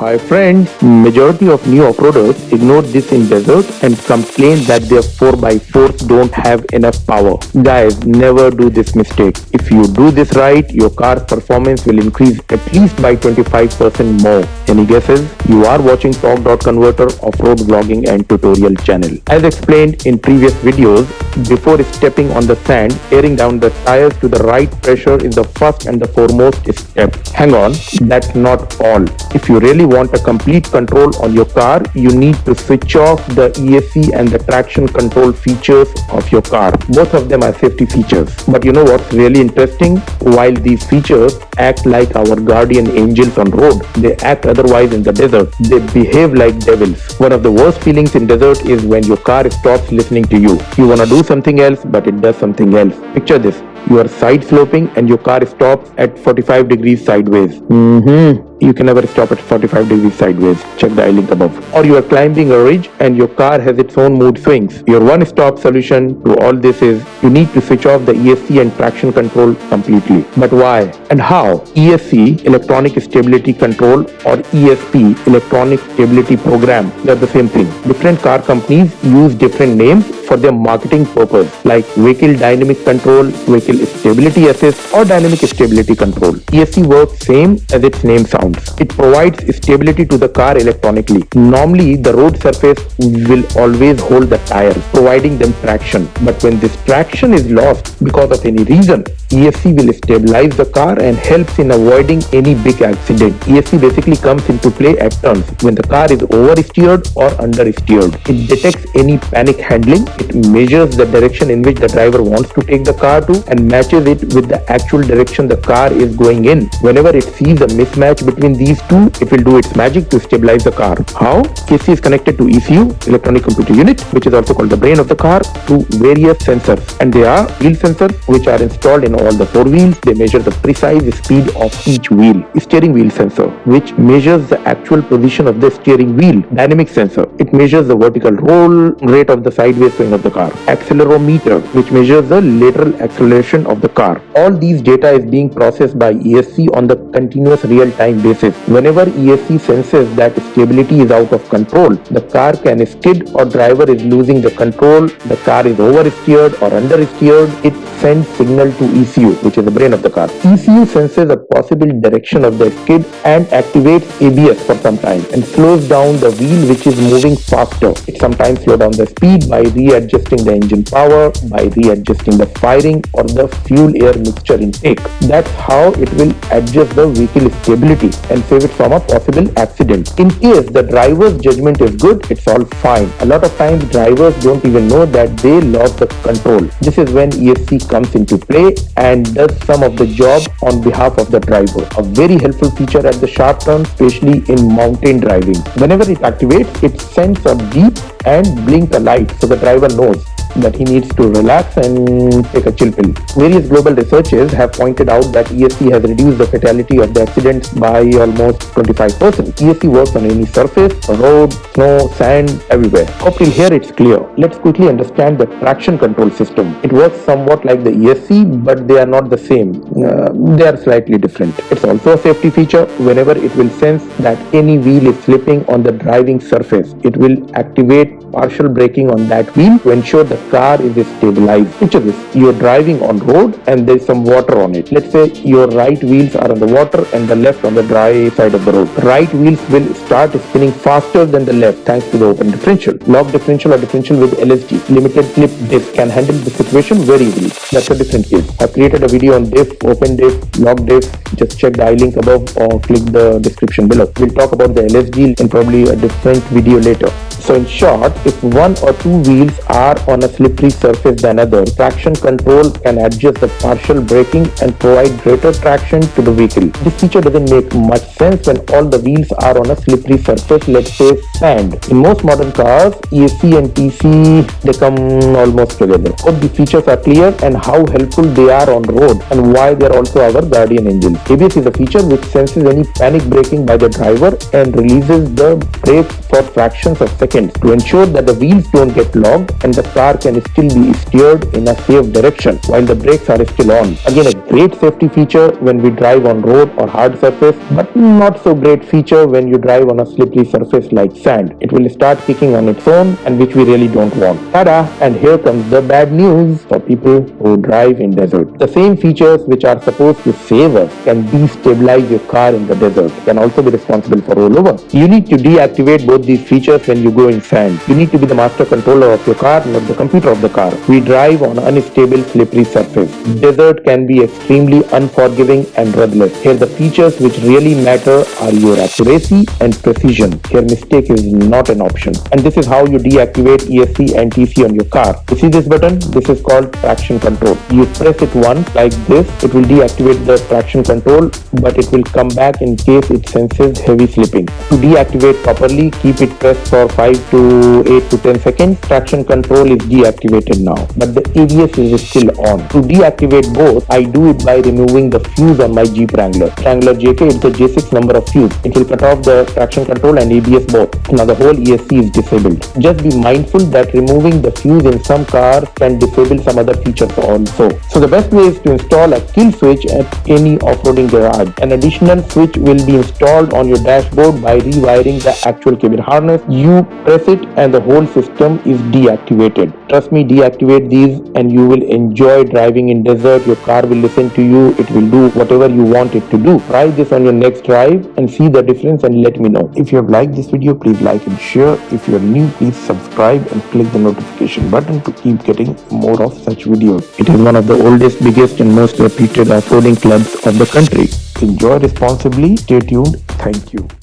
Hi friends, majority of new off-roaders ignore this in desert and complain that their 4x4s don't have enough power. Guys, never do this mistake. If you do this right, your car's performance will increase at least by 25% more. Any guesses? You are watching torque.converter off-road vlogging and tutorial channel. As explained in previous videos, before stepping on the sand, airing down the tires to the right pressure is the first and the foremost step. Hang on, that's not all. If you really want a complete control on your car, you need to switch off the ESC and the traction control features of your car. Both of them are safety features. But you know what's really interesting? While these features act like our guardian angels on road, they act otherwise in the desert. They behave like devils. One of the worst feelings in desert is when your car stops listening to you. You wanna do something else, but it does something else. Picture this. You are side sloping and your car stops at 45 degrees sideways. You can never stop at 45 degrees sideways. Check the link above. Or you are climbing a ridge and your car has its own mood swings. Your one-stop solution to all this is you need to switch off the ESC and traction control completely. But why and how? ESC, Electronic Stability Control, or ESP, Electronic Stability Program, they are the same thing. Different car companies use different names for their marketing purpose, like Vehicle Dynamic Control, Vehicle Stability Assist, or Dynamic Stability Control. ESC works same as its name sounds. It provides stability to the car electronically. Normally, the road surface will always hold the tires, providing them traction. But when this traction is lost because of any reason, ESC will stabilize the car and helps in avoiding any big accident. ESC basically comes into play at turns when the car is oversteered or understeered. It detects any panic handling. It measures the direction in which the driver wants to take the car to and matches it with the actual direction the car is going in. Whenever it sees a mismatch between these two, it will do its magic to stabilize the car. How? ESC is connected to ECU, Electronic Computer Unit, which is also called the brain of the car, through various sensors. And they are wheel sensors, which are installed in all the four wheels. They measure the precise speed of each wheel. Steering wheel sensor, which measures the actual position of the steering wheel. Dynamic sensor, it measures the vertical roll rate of the sideways swing of the car. Accelerometer, which measures the lateral acceleration of the car. All these data is being processed by ESC on the continuous real-time basis. Whenever ESC senses that stability is out of control, the car can skid or driver is losing the control, the car is oversteered or understeered, it sends signal to ECU, which is the brain of the car. ECU senses a possible direction of the skid and activates ABS for some time and slows down the wheel which is moving faster. It sometimes slows down the speed by readjusting the engine power, by readjusting the firing or the fuel-air mixture intake. That's how it will adjust the vehicle stability and save it from a possible accident. In case the driver's judgment is good, it's all fine. A lot of times drivers don't even know that they lost the control. This is when ESC comes into play and does some of the job on behalf of the driver. A very helpful feature at the sharp turn, especially in mountain driving. Whenever it activates, it sends a beep and blink a light so the driver knows that he needs to relax and take a chill pill. Various global researchers have pointed out that ESC has reduced the fatality of the accidents by almost 25%. ESC works on any surface, road, snow, sand, everywhere. Up till here it's clear. Let's quickly understand the traction control system. It works somewhat like the ESC, but they are not the same. They are slightly different. It's also a safety feature. Whenever it will sense that any wheel is slipping on the driving surface, it will activate partial braking on that wheel to ensure the car is stabilized. Picture this, you're driving on road and there's some water on it. Let's say your right wheels are on the water and the left on the dry side of the road. Right wheels will start spinning faster than the left thanks to the open differential. Lock differential or differential with LSD, limited slip diff, can handle the situation very easily. That's a different case. I've created a video on diff, open diff, lock diff. Just check the link above or click the description below. We'll talk about the LSD in probably a different video later. So in short, if one or two wheels are on a slippery surface than other, traction control can adjust the partial braking and provide greater traction to the vehicle. This feature doesn't make much sense when all the wheels are on a slippery surface, let's say sand. In most modern cars, ESC and TC, they come almost together. Both the features are clear and how helpful they are on road and why they are also our guardian angels. ABS is a feature which senses any panic braking by the driver and releases the brakes for fractions of seconds to ensure that the wheels don't get locked and the car can can still be steered in a safe direction while the brakes are still on. Again, a great safety feature when we drive on road or hard surface, but not so great feature when you drive on a slippery surface like sand. It will start kicking on its own, and which we really don't want. Tada! And here comes the bad news for people who drive in desert. The same features which are supposed to save us can destabilize your car in the desert, can also be responsible for rollover. You need to deactivate both these features when you go in sand. You need to be the master controller of your car, not the computer of the car. We drive on unstable, slippery surface. Desert can be extremely unforgiving and ruthless. Here the features which really matter are your accuracy and precision. Here mistake is not an option. And this is how you deactivate ESC and TC on your car. You see this button? This is called traction control. You press it once like this, it will deactivate the traction control, but it will come back in case it senses heavy slipping. To deactivate properly, keep it pressed for 5 to 8 to 10 seconds. Traction control is deactivated now, but the ABS is still on. To deactivate both, I do it by removing the fuse on my Jeep Wrangler. Wrangler JK is the J6 number of fuse. It will cut off the traction control and ABS both. Now the whole ESC is disabled. Just be mindful that removing the fuse in some cars can disable some other features also. So the best way is to install a kill switch at any off-roading garage. An additional switch will be installed on your dashboard by rewiring the actual cable harness. You press it and the whole system is deactivated. Trust me, deactivate these and you will enjoy driving in desert. Your car will listen to you. It will do whatever you want it to do. Try this on your next drive and see the difference and let me know. If you have liked this video, please like and share. If you are new, please subscribe and click the notification button to keep getting more of such videos. It is one of the oldest, biggest and most reputed off-roading clubs of the country. Enjoy responsibly. Stay tuned. Thank you.